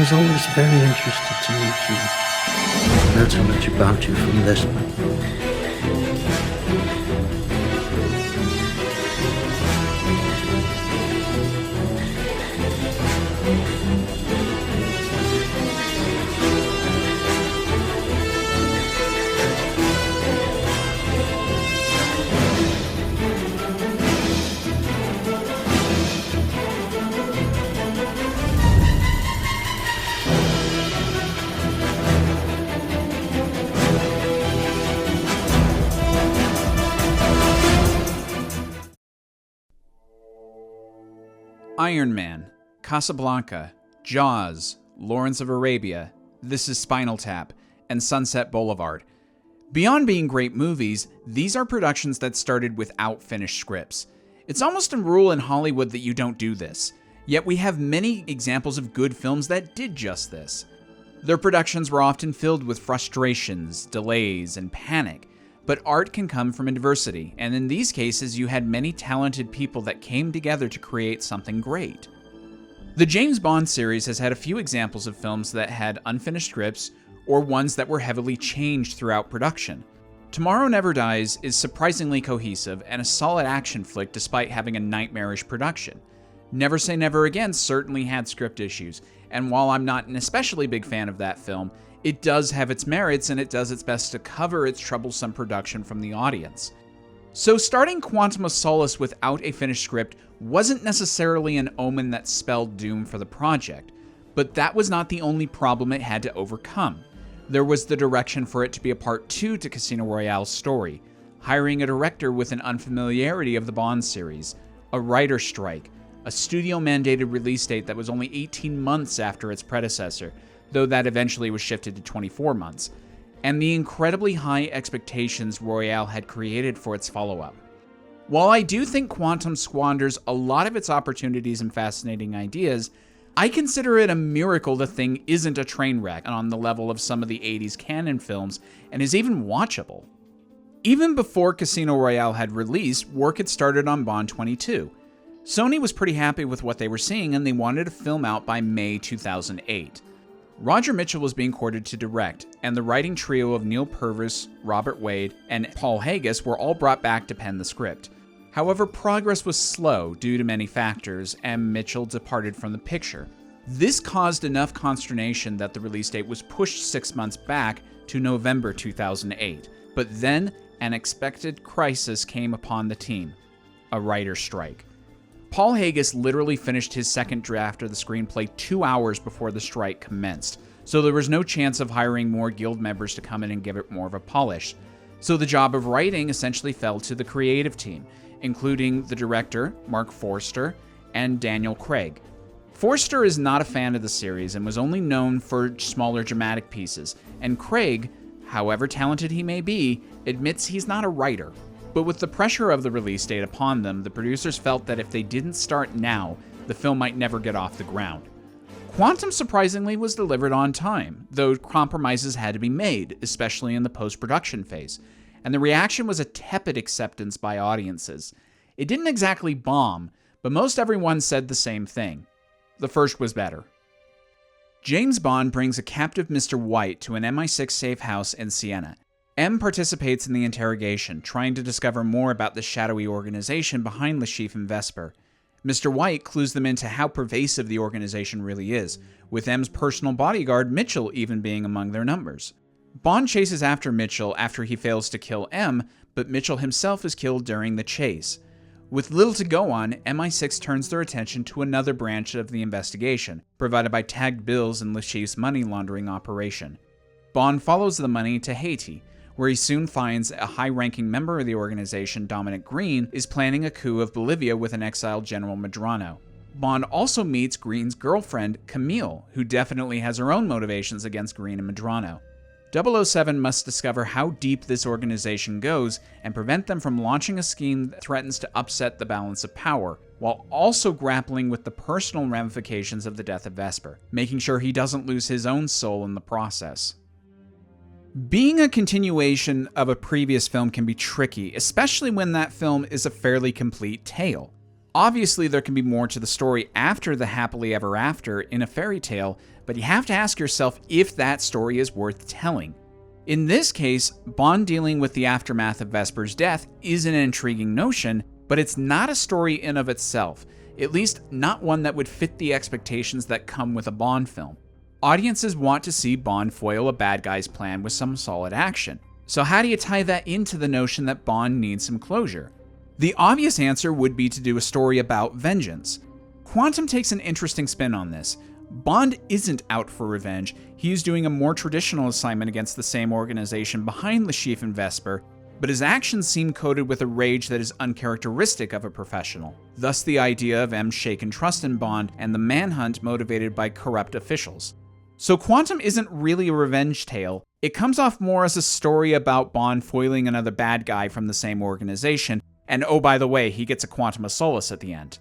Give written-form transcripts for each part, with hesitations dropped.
was always very interested to meet you. That's how much about you from this one. Iron Man, Casablanca, Jaws, Lawrence of Arabia, This is Spinal Tap, and Sunset Boulevard. Beyond being great movies, these are productions that started without finished scripts. It's almost a rule in Hollywood that you don't do this, yet we have many examples of good films that did just this. Their productions were often filled with frustrations, delays, and panic, but art can come from adversity, and in these cases you had many talented people that came together to create something great. The James Bond series has had a few examples of films that had unfinished scripts, or ones that were heavily changed throughout production. Tomorrow Never Dies is surprisingly cohesive and a solid action flick despite having a nightmarish production. Never Say Never Again certainly had script issues, and while I'm not an especially big fan of that film, it does have its merits and it does its best to cover its troublesome production from the audience. So starting Quantum of Solace without a finished script wasn't necessarily an omen that spelled doom for the project, but that was not the only problem it had to overcome. There was the direction for it to be a part 2 to Casino Royale's story, hiring a director with an unfamiliarity of the Bond series, a writer's strike, a studio-mandated release date that was only 18 months after its predecessor, though that eventually was shifted to 24 months, and the incredibly high expectations Royale had created for its follow-up. While I do think Quantum squanders a lot of its opportunities and fascinating ideas, I consider it a miracle the thing isn't a train wreck on the level of some of the 80s canon films and is even watchable. Even before Casino Royale had released, work had started on Bond 22. Sony was pretty happy with what they were seeing and they wanted to film out by May 2008. Roger Mitchell was being courted to direct, and the writing trio of Neil Purvis, Robert Wade, and Paul Haggis were all brought back to pen the script. However, progress was slow due to many factors, and Mitchell departed from the picture. This caused enough consternation that the release date was pushed 6 months back to November 2008. But then, an unexpected crisis came upon the team: a writer's strike. Paul Haggis literally finished his second draft of the screenplay 2 hours before the strike commenced, so there was no chance of hiring more guild members to come in and give it more of a polish. So the job of writing essentially fell to the creative team, including the director, Mark Forster, and Daniel Craig. Forster is not a fan of the series and was only known for smaller dramatic pieces, and Craig, however talented he may be, admits he's not a writer. But with the pressure of the release date upon them, the producers felt that if they didn't start now, the film might never get off the ground. Quantum surprisingly was delivered on time, though compromises had to be made, especially in the post-production phase, and the reaction was a tepid acceptance by audiences. It didn't exactly bomb, but most everyone said the same thing: the first was better. James Bond brings a captive Mr. White to an MI6 safe house in Siena. M participates in the interrogation, trying to discover more about the shadowy organization behind Le Chiffre and Vesper. Mr. White clues them into how pervasive the organization really is, with M's personal bodyguard Mitchell even being among their numbers. Bond chases after Mitchell after he fails to kill M, but Mitchell himself is killed during the chase. With little to go on, MI6 turns their attention to another branch of the investigation, provided by tagged bills in Le Chiffre's money laundering operation. Bond follows the money to Haiti, where he soon finds a high-ranking member of the organization, Dominic Green, is planning a coup of Bolivia with an exiled General Medrano. Bond also meets Green's girlfriend, Camille, who definitely has her own motivations against Green and Medrano. 007 must discover how deep this organization goes and prevent them from launching a scheme that threatens to upset the balance of power, while also grappling with the personal ramifications of the death of Vesper, making sure he doesn't lose his own soul in the process. Being a continuation of a previous film can be tricky, especially when that film is a fairly complete tale. Obviously, there can be more to the story after the happily ever after in a fairy tale, but you have to ask yourself if that story is worth telling. In this case, Bond dealing with the aftermath of Vesper's death is an intriguing notion, but it's not a story in of itself, at least not one that would fit the expectations that come with a Bond film. Audiences want to see Bond foil a bad guy's plan with some solid action. So how do you tie that into the notion that Bond needs some closure? The obvious answer would be to do a story about vengeance. Quantum takes an interesting spin on this. Bond isn't out for revenge, he's doing a more traditional assignment against the same organization behind Le Chiffre and Vesper, but his actions seem coated with a rage that is uncharacteristic of a professional. Thus the idea of M's shaken trust in Bond and the manhunt motivated by corrupt officials. So Quantum isn't really a revenge tale, it comes off more as a story about Bond foiling another bad guy from the same organization, and oh by the way, he gets a Quantum of Solace at the end.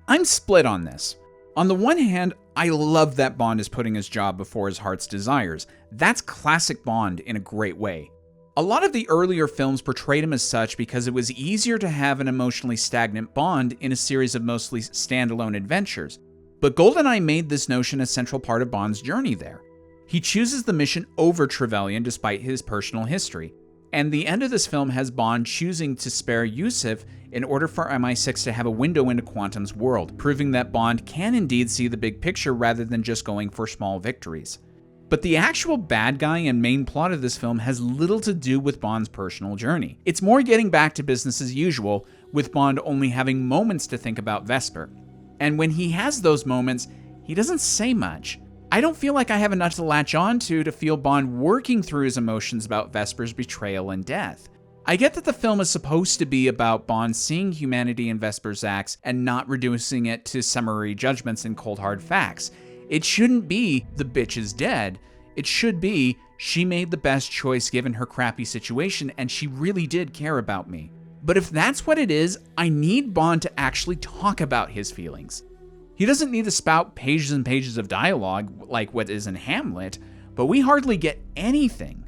I'm split on this. On the one hand, I love that Bond is putting his job before his heart's desires. That's classic Bond in a great way. A lot of the earlier films portrayed him as such because it was easier to have an emotionally stagnant Bond in a series of mostly standalone adventures. But GoldenEye made this notion a central part of Bond's journey there. He chooses the mission over Trevelyan despite his personal history. And the end of this film has Bond choosing to spare Yusuf in order for MI6 to have a window into Quantum's world, proving that Bond can indeed see the big picture rather than just going for small victories. But the actual bad guy and main plot of this film has little to do with Bond's personal journey. It's more getting back to business as usual, with Bond only having moments to think about Vesper. And when he has those moments, he doesn't say much. I don't feel like I have enough to latch on to feel Bond working through his emotions about Vesper's betrayal and death. I get that the film is supposed to be about Bond seeing humanity in Vesper's acts and not reducing it to summary judgments and cold hard facts. It shouldn't be, the bitch is dead. It should be, she made the best choice given her crappy situation and she really did care about me. But if that's what it is, I need Bond to actually talk about his feelings. He doesn't need to spout pages and pages of dialogue like what is in Hamlet, but we hardly get anything.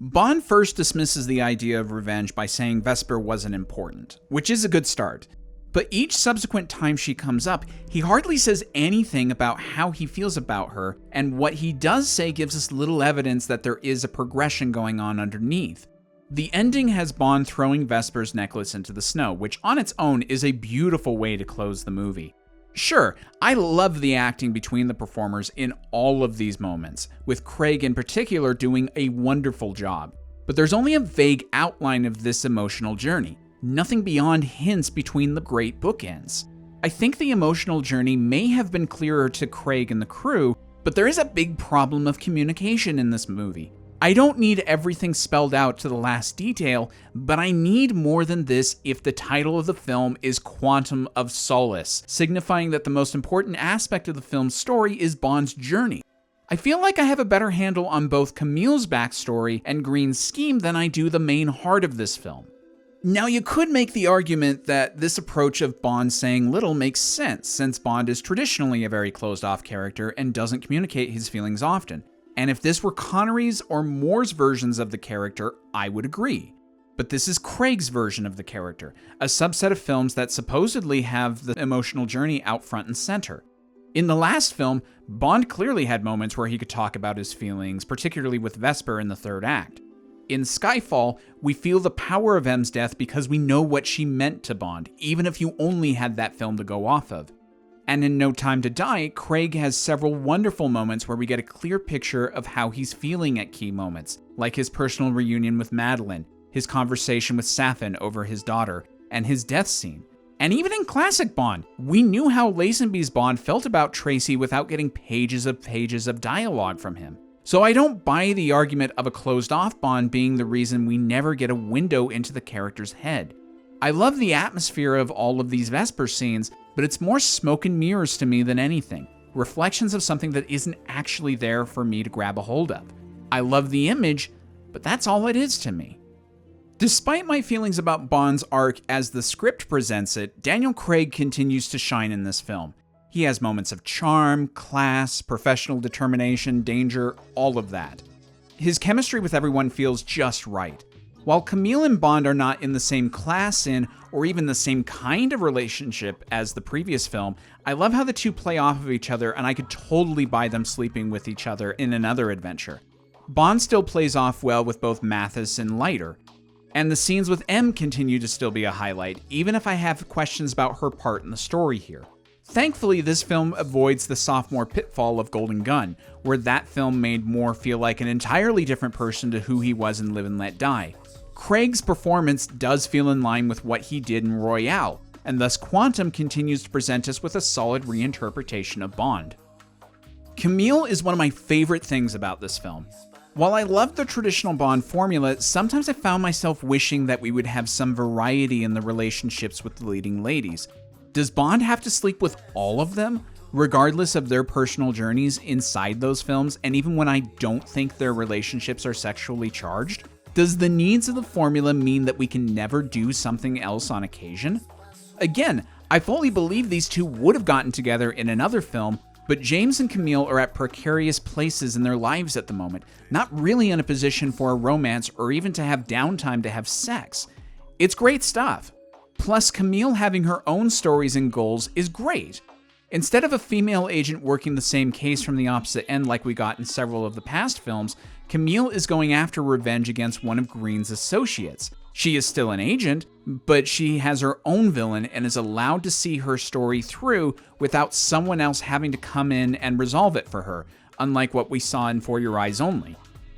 Bond first dismisses the idea of revenge by saying Vesper wasn't important, which is a good start. But each subsequent time she comes up, he hardly says anything about how he feels about her, and what he does say gives us little evidence that there is a progression going on underneath. The ending has Bond throwing Vesper's necklace into the snow, which on its own is a beautiful way to close the movie. Sure, I love the acting between the performers in all of these moments, with Craig in particular doing a wonderful job. But there's only a vague outline of this emotional journey, nothing beyond hints between the great bookends. I think the emotional journey may have been clearer to Craig and the crew, but there is a big problem of communication in this movie. I don't need everything spelled out to the last detail, but I need more than this if the title of the film is Quantum of Solace, signifying that the most important aspect of the film's story is Bond's journey. I feel like I have a better handle on both Camille's backstory and Green's scheme than I do the main heart of this film. Now, you could make the argument that this approach of Bond saying little makes sense, since Bond is traditionally a very closed-off character and doesn't communicate his feelings often. And if this were Connery's or Moore's versions of the character, I would agree. But this is Craig's version of the character, a subset of films that supposedly have the emotional journey out front and center. In the last film, Bond clearly had moments where he could talk about his feelings, particularly with Vesper in the third act. In Skyfall, we feel the power of M's death because we know what she meant to Bond, even if you only had that film to go off of. And in No Time to Die, Craig has several wonderful moments where we get a clear picture of how he's feeling at key moments, like his personal reunion with Madeline, his conversation with Safin over his daughter, and his death scene. And even in classic Bond, we knew how Lazenby's Bond felt about Tracy without getting pages of dialogue from him. So I don't buy the argument of a closed-off Bond being the reason we never get a window into the character's head. I love the atmosphere of all of these Vesper scenes, but it's more smoke and mirrors to me than anything. Reflections of something that isn't actually there for me to grab a hold of. I love the image, but that's all it is to me. Despite my feelings about Bond's arc as the script presents it, Daniel Craig continues to shine in this film. He has moments of charm, class, professional determination, danger, all of that. His chemistry with everyone feels just right. While Camille and Bond are not in the same class in, or even the same kind of relationship as the previous film, I love how the two play off of each other, and I could totally buy them sleeping with each other in another adventure. Bond still plays off well with both Mathis and Leiter, and the scenes with M continue to still be a highlight, even if I have questions about her part in the story here. Thankfully, this film avoids the sophomore pitfall of Golden Gun, where that film made Moore feel like an entirely different person to who he was in Live and Let Die. Craig's performance does feel in line with what he did in Royale, and thus Quantum continues to present us with a solid reinterpretation of Bond. Camille is one of my favorite things about this film. While I love the traditional Bond formula, sometimes I found myself wishing that we would have some variety in the relationships with the leading ladies. Does Bond have to sleep with all of them, regardless of their personal journeys inside those films, and even when I don't think their relationships are sexually charged? Does the needs of the formula mean that we can never do something else on occasion? Again, I fully believe these two would have gotten together in another film, but James and Camille are at precarious places in their lives at the moment, not really in a position for a romance or even to have downtime to have sex. It's great stuff. Plus, Camille having her own stories and goals is great. Instead of a female agent working the same case from the opposite end like we got in several of the past films, Camille is going after revenge against one of Green's associates. She is still an agent, but she has her own villain and is allowed to see her story through without someone else having to come in and resolve it for her, unlike what we saw in For Your Eyes Only.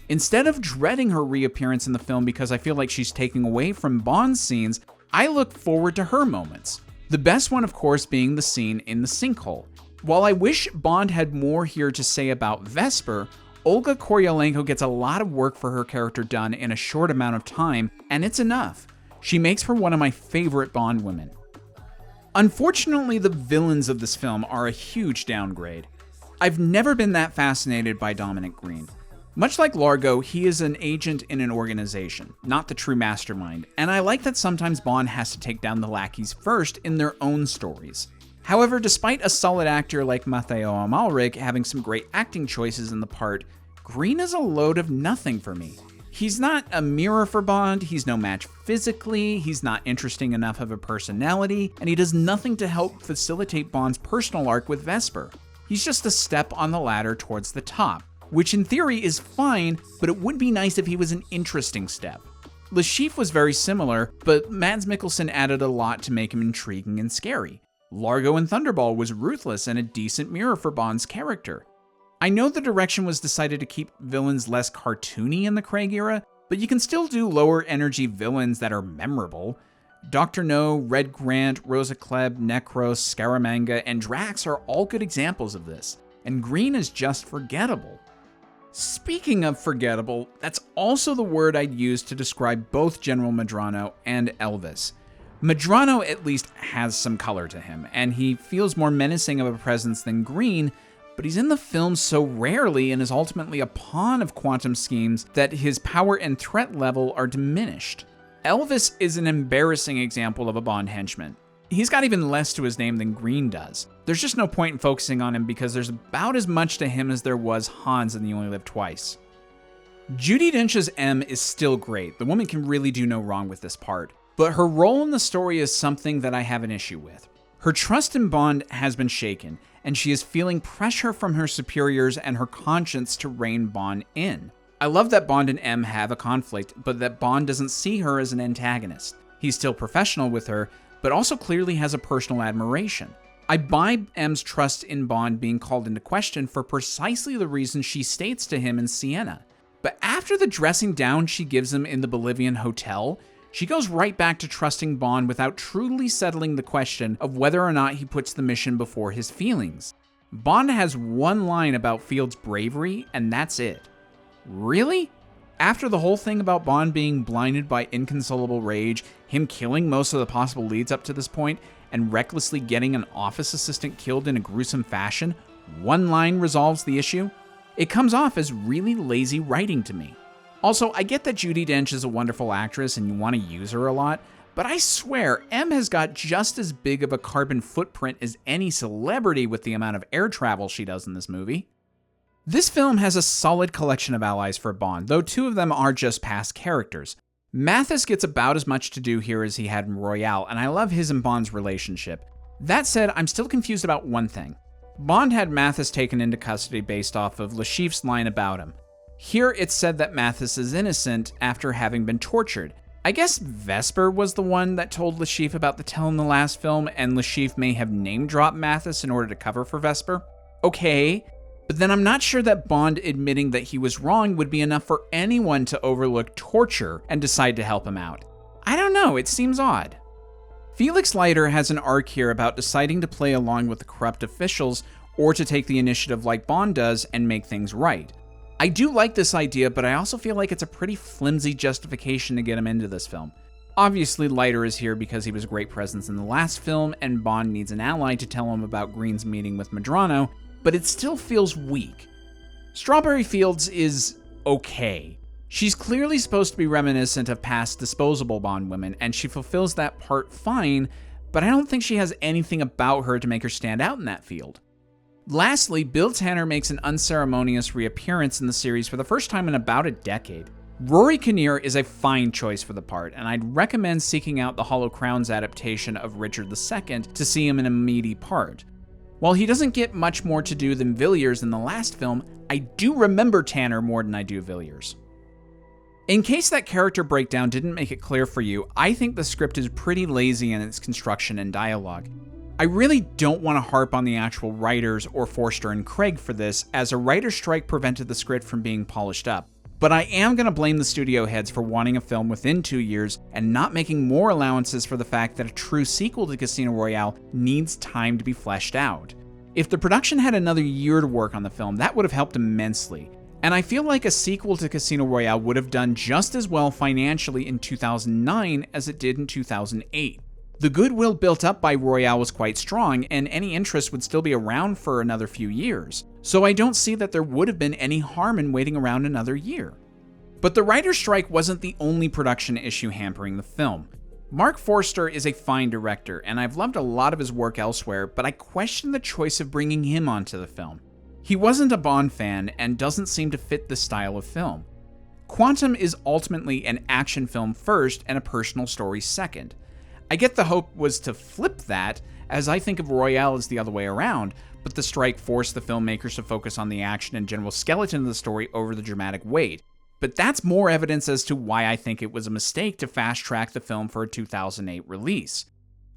Instead of dreading her reappearance in the film because I feel like she's taking away from Bond's scenes, I look forward to her moments. The best one, of course, being the scene in the sinkhole. While I wish Bond had more here to say about Vesper, Olga Koryolenko gets a lot of work for her character done in a short amount of time, and it's enough. She makes for one of my favorite Bond women. Unfortunately, the villains of this film are a huge downgrade. I've never been that fascinated by Dominic Green. Much like Largo, he is an agent in an organization, not the true mastermind, and I like that sometimes Bond has to take down the lackeys first in their own stories. However, despite a solid actor like Matteo Amalric having some great acting choices in the part, Green is a load of nothing for me. He's not a mirror for Bond, he's no match physically, he's not interesting enough of a personality, and he does nothing to help facilitate Bond's personal arc with Vesper. He's just a step on the ladder towards the top, which in theory is fine, but it would be nice if he was an interesting step. Le Chiffre was very similar, but Mads Mikkelsen added a lot to make him intriguing and scary. Largo in Thunderball was ruthless and a decent mirror for Bond's character. I know the direction was decided to keep villains less cartoony in the Craig era, but you can still do lower energy villains that are memorable. Dr. No, Red Grant, Rosa Klebb, Necros, Scaramanga, and Drax are all good examples of this, and Green is just forgettable. Speaking of forgettable, that's also the word I'd use to describe both General Medrano and Elvis. Medrano at least has some color to him, and he feels more menacing of a presence than Green, but he's in the film so rarely and is ultimately a pawn of Quantum schemes that his power and threat level are diminished. Elvis is an embarrassing example of a Bond henchman. He's got even less to his name than Green does. There's just no point in focusing on him because there's about as much to him as there was Hans in You Only Live Twice. Judi Dench's M is still great. The woman can really do no wrong with this part. But her role in the story is something that I have an issue with. Her trust in Bond has been shaken, and she is feeling pressure from her superiors and her conscience to rein Bond in. I love that Bond and M have a conflict, but that Bond doesn't see her as an antagonist. He's still professional with her, but also clearly has a personal admiration. I buy M's trust in Bond being called into question for precisely the reason she states to him in Siena. But after the dressing down she gives him in the Bolivian hotel, she goes right back to trusting Bond without truly settling the question of whether or not he puts the mission before his feelings. Bond has one line about Field's bravery, and that's it. Really? After the whole thing about Bond being blinded by inconsolable rage, him killing most of the possible leads up to this point, and recklessly getting an office assistant killed in a gruesome fashion, one line resolves the issue? It comes off as really lazy writing to me. Also, I get that Judi Dench is a wonderful actress and you want to use her a lot, but I swear M has got just as big of a carbon footprint as any celebrity with the amount of air travel she does in this movie. This film has a solid collection of allies for Bond, though two of them are just past characters. Mathis gets about as much to do here as he had in Royale, and I love his and Bond's relationship. That said, I'm still confused about one thing. Bond had Mathis taken into custody based off of Le Chiffre's line about him. Here it's said that Mathis is innocent after having been tortured. I guess Vesper was the one that told Le Chiffre about the tell in the last film, and Le Chiffre may have name-dropped Mathis in order to cover for Vesper. Okay, but then I'm not sure that Bond admitting that he was wrong would be enough for anyone to overlook torture and decide to help him out. I don't know, it seems odd. Felix Leiter has an arc here about deciding to play along with the corrupt officials or to take the initiative like Bond does and make things right. I do like this idea, but I also feel like it's a pretty flimsy justification to get him into this film. Obviously, Leiter is here because he was a great presence in the last film, and Bond needs an ally to tell him about Green's meeting with Medrano, but it still feels weak. Strawberry Fields is okay. She's clearly supposed to be reminiscent of past disposable Bond women, and she fulfills that part fine, but I don't think she has anything about her to make her stand out in that field. Lastly, Bill Tanner makes an unceremonious reappearance in the series for the first time in about a decade. Rory Kinnear is a fine choice for the part, and I'd recommend seeking out the Hollow Crowns adaptation of Richard II to see him in a meaty part. While he doesn't get much more to do than Villiers in the last film, I do remember Tanner more than I do Villiers. In case that character breakdown didn't make it clear for you, I think the script is pretty lazy in its construction and dialogue. I really don't want to harp on the actual writers or Forster and Craig for this, as a writer's strike prevented the script from being polished up. But I am going to blame the studio heads for wanting a film within 2 years and not making more allowances for the fact that a true sequel to Casino Royale needs time to be fleshed out. If the production had another year to work on the film, that would have helped immensely. And I feel like a sequel to Casino Royale would have done just as well financially in 2009 as it did in 2008. The goodwill built up by Royale was quite strong, and any interest would still be around for another few years, so I don't see that there would have been any harm in waiting around another year. But the writer's strike wasn't the only production issue hampering the film. Mark Forster is a fine director, and I've loved a lot of his work elsewhere, but I question the choice of bringing him onto the film. He wasn't a Bond fan and doesn't seem to fit the style of film. Quantum is ultimately an action film first and a personal story second. I get the hope was to flip that, as I think of Royale as the other way around, but the strike forced the filmmakers to focus on the action and general skeleton of the story over the dramatic weight. But that's more evidence as to why I think it was a mistake to fast-track the film for a 2008 release.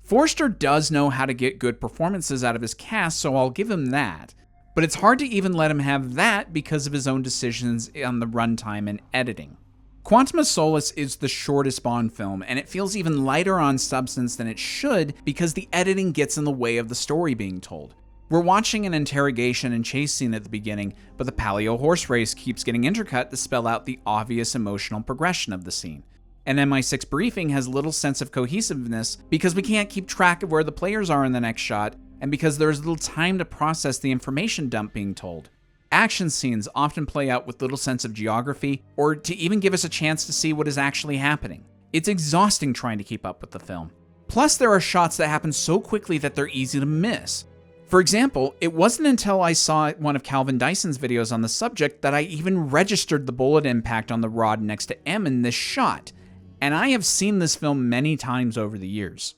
Forster does know how to get good performances out of his cast, so I'll give him that. But it's hard to even let him have that because of his own decisions on the runtime and editing. Quantum of Solace is the shortest Bond film, and it feels even lighter on substance than it should because the editing gets in the way of the story being told. We're watching an interrogation and chase scene at the beginning, but the paleo horse race keeps getting intercut to spell out the obvious emotional progression of the scene. An MI6 briefing has little sense of cohesiveness because we can't keep track of where the players are in the next shot, and because there's little time to process the information dump being told. Action scenes often play out with little sense of geography, or to even give us a chance to see what is actually happening. It's exhausting trying to keep up with the film. Plus, there are shots that happen so quickly that they're easy to miss. For example, it wasn't until I saw one of Calvin Dyson's videos on the subject that I even registered the bullet impact on the rod next to M in this shot, and I have seen this film many times over the years.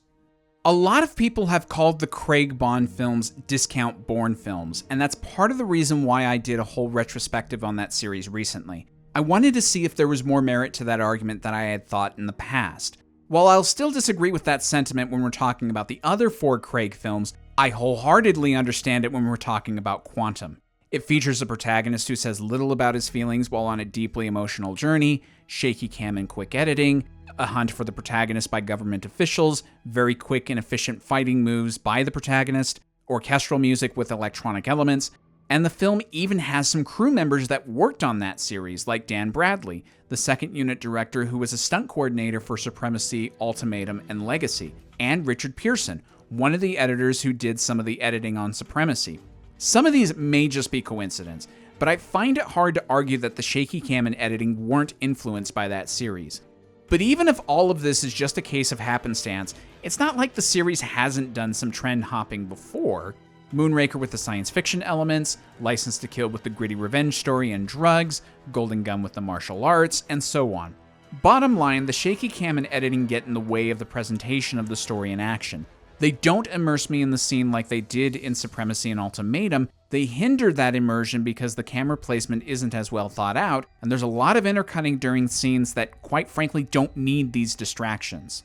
A lot of people have called the Craig Bond films discount Bourne films, and that's part of the reason why I did a whole retrospective on that series recently. I wanted to see if there was more merit to that argument than I had thought in the past. While I'll still disagree with that sentiment when we're talking about the other 4 Craig films, I wholeheartedly understand it when we're talking about Quantum. It features a protagonist who says little about his feelings while on a deeply emotional journey, shaky cam and quick editing, a hunt for the protagonist by government officials, very quick and efficient fighting moves by the protagonist, orchestral music with electronic elements, and the film even has some crew members that worked on that series, like Dan Bradley, the second unit director who was a stunt coordinator for Supremacy, Ultimatum, and Legacy, and Richard Pearson, one of the editors who did some of the editing on Supremacy. Some of these may just be coincidence, but I find it hard to argue that the shaky cam and editing weren't influenced by that series. But even if all of this is just a case of happenstance, it's not like the series hasn't done some trend hopping before. Moonraker with the science fiction elements, License to Kill with the gritty revenge story and drugs, Golden Gun with the martial arts, and so on. Bottom line, the shaky cam and editing get in the way of the presentation of the story and action. They don't immerse me in the scene like they did in Supremacy and Ultimatum. They hinder that immersion because the camera placement isn't as well thought out, and there's a lot of intercutting during scenes that, quite frankly, don't need these distractions.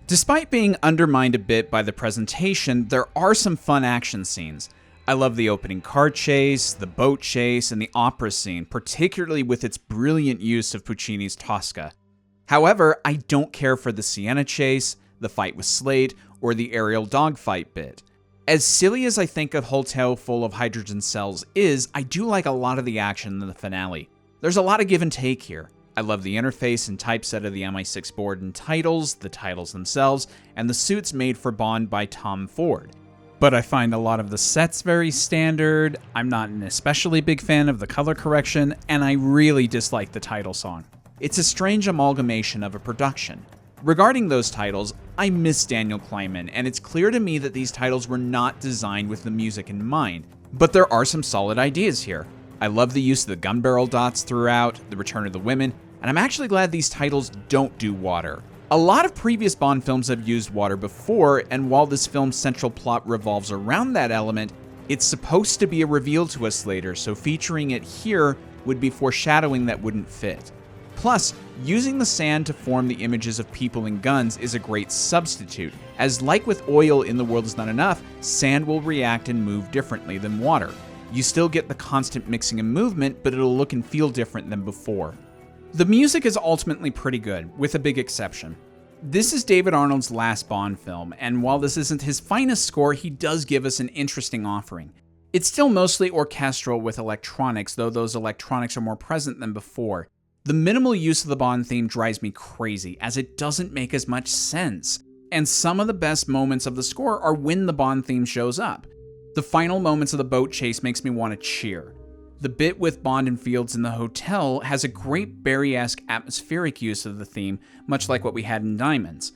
Despite being undermined a bit by the presentation, there are some fun action scenes. I love the opening car chase, the boat chase, and the opera scene, particularly with its brilliant use of Puccini's Tosca. However, I don't care for the Sienna chase, the fight with Slade, or the aerial dogfight bit. As silly as I think a hotel full of hydrogen cells is, I do like a lot of the action in the finale. There's a lot of give and take here. I love the interface and typeset of the MI6 board and titles, the titles themselves, and the suits made for Bond by Tom Ford. But I find a lot of the sets very standard, I'm not an especially big fan of the color correction, and I really dislike the title song. It's a strange amalgamation of a production. Regarding those titles, I miss Daniel Kleinman, and it's clear to me that these titles were not designed with the music in mind. But there are some solid ideas here. I love the use of the gun barrel dots throughout, the return of the women, and I'm actually glad these titles don't do water. A lot of previous Bond films have used water before, and while this film's central plot revolves around that element, it's supposed to be a reveal to us later, so featuring it here would be foreshadowing that wouldn't fit. Plus, using the sand to form the images of people and guns is a great substitute, as like with oil in The World Is Not Enough, sand will react and move differently than water. You still get the constant mixing and movement, but it'll look and feel different than before. The music is ultimately pretty good, with a big exception. This is David Arnold's last Bond film, and while this isn't his finest score, he does give us an interesting offering. It's still mostly orchestral with electronics, though those electronics are more present than before. The minimal use of the Bond theme drives me crazy, as it doesn't make as much sense. And some of the best moments of the score are when the Bond theme shows up. The final moments of the boat chase makes me want to cheer. The bit with Bond and Fields in the hotel has a great Barry-esque atmospheric use of the theme, much like what we had in Diamonds.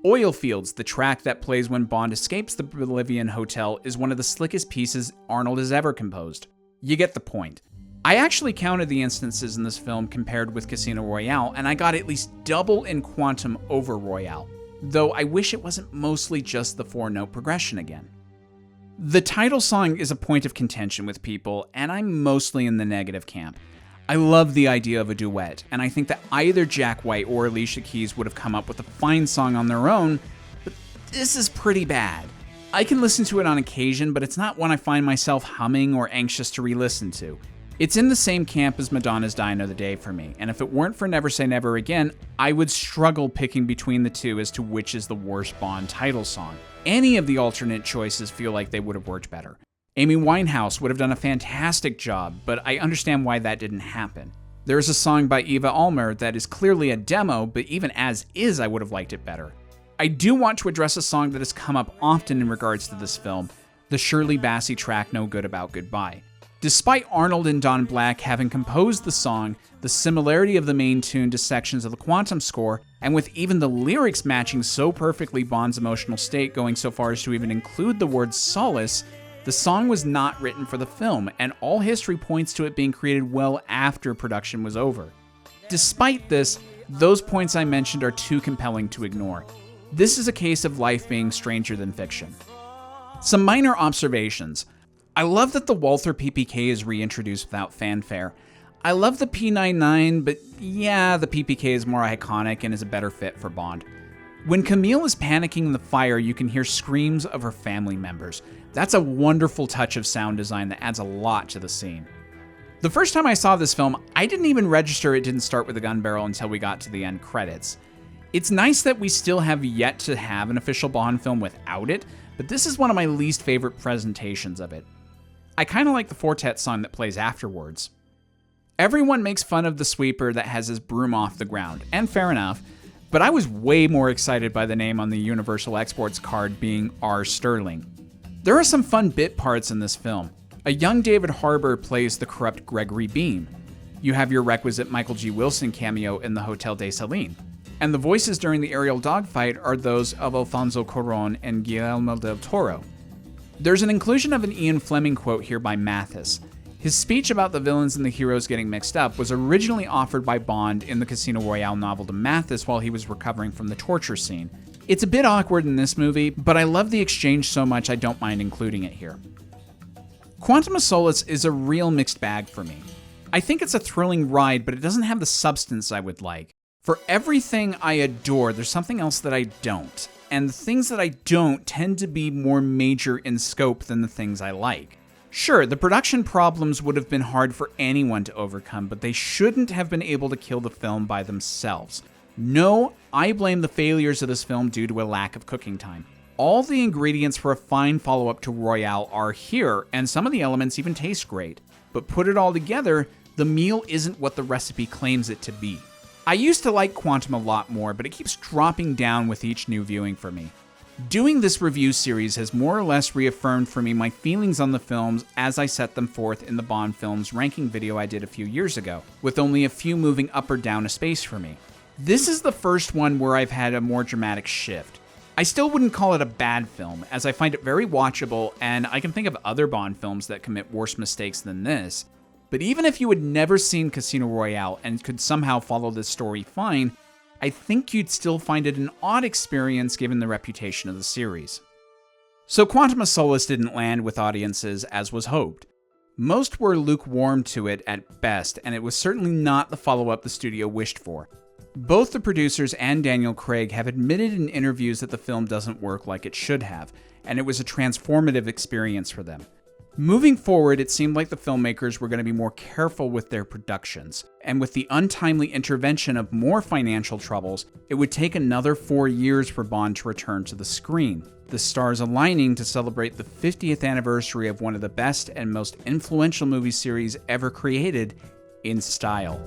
Oil Fields, the track that plays when Bond escapes the Bolivian hotel, is one of the slickest pieces Arnold has ever composed. You get the point. I actually counted the instances in this film compared with Casino Royale, and I got at least double in Quantum over Royale, though I wish it wasn't mostly just the 4-note progression again. The title song is a point of contention with people, and I'm mostly in the negative camp. I love the idea of a duet, and I think that either Jack White or Alicia Keys would have come up with a fine song on their own, but this is pretty bad. I can listen to it on occasion, but it's not one I find myself humming or anxious to re-listen to. It's in the same camp as Madonna's Die Another Day for me, and if it weren't for Never Say Never Again, I would struggle picking between the two as to which is the worst Bond title song. Any of the alternate choices feel like they would have worked better. Amy Winehouse would have done a fantastic job, but I understand why that didn't happen. There is a song by Eva Almer that is clearly a demo, but even as is, I would have liked it better. I do want to address a song that has come up often in regards to this film, the Shirley Bassey track No Good About Goodbye. Despite Arnold and Don Black having composed the song, the similarity of the main tune to sections of the Quantum score, and with even the lyrics matching so perfectly Bond's emotional state going so far as to even include the word solace, the song was not written for the film, and all history points to it being created well after production was over. Despite this, those points I mentioned are too compelling to ignore. This is a case of life being stranger than fiction. Some minor observations. I love that the Walther PPK is reintroduced without fanfare. I love the P99, but yeah, the PPK is more iconic and is a better fit for Bond. When Camille is panicking in the fire, you can hear screams of her family members. That's a wonderful touch of sound design that adds a lot to the scene. The first time I saw this film, I didn't even register it didn't start with a gun barrel until we got to the end credits. It's nice that we still have yet to have an official Bond film without it, but this is one of my least favorite presentations of it. I kind of like the Fortet song that plays afterwards. Everyone makes fun of the sweeper that has his broom off the ground, and fair enough, but I was way more excited by the name on the Universal Exports card being R. Sterling. There are some fun bit parts in this film. A young David Harbour plays the corrupt Gregory Beam. You have your requisite Michael G. Wilson cameo in the Hotel de Saline. And the voices during the aerial dogfight are those of Alfonso Cuarón and Guillermo del Toro. There's an inclusion of an Ian Fleming quote here by Mathis. His speech about the villains and the heroes getting mixed up was originally offered by Bond in the Casino Royale novel to Mathis while he was recovering from the torture scene. It's a bit awkward in this movie, but I love the exchange so much I don't mind including it here. Quantum of Solace is a real mixed bag for me. I think it's a thrilling ride, but it doesn't have the substance I would like. For everything I adore, there's something else that I don't. And the things that I don't tend to be more major in scope than the things I like. Sure, the production problems would have been hard for anyone to overcome, but they shouldn't have been able to kill the film by themselves. No, I blame the failures of this film due to a lack of cooking time. All the ingredients for a fine follow-up to Royale are here, and some of the elements even taste great. But put it all together, the meal isn't what the recipe claims it to be. I used to like Quantum a lot more, but it keeps dropping down with each new viewing for me. Doing this review series has more or less reaffirmed for me my feelings on the films as I set them forth in the Bond films ranking video I did a few years ago, with only a few moving up or down a space for me. This is the first one where I've had a more dramatic shift. I still wouldn't call it a bad film, as I find it very watchable, and I can think of other Bond films that commit worse mistakes than this. But even if you had never seen Casino Royale and could somehow follow this story fine, I think you'd still find it an odd experience given the reputation of the series. So Quantum of Solace didn't land with audiences as was hoped. Most were lukewarm to it at best, and it was certainly not the follow-up the studio wished for. Both the producers and Daniel Craig have admitted in interviews that the film doesn't work like it should have, and it was a transformative experience for them. Moving forward, it seemed like the filmmakers were going to be more careful with their productions, and with the untimely intervention of more financial troubles, it would take another 4 years for Bond to return to the screen, the stars aligning to celebrate the 50th anniversary of one of the best and most influential movie series ever created in style.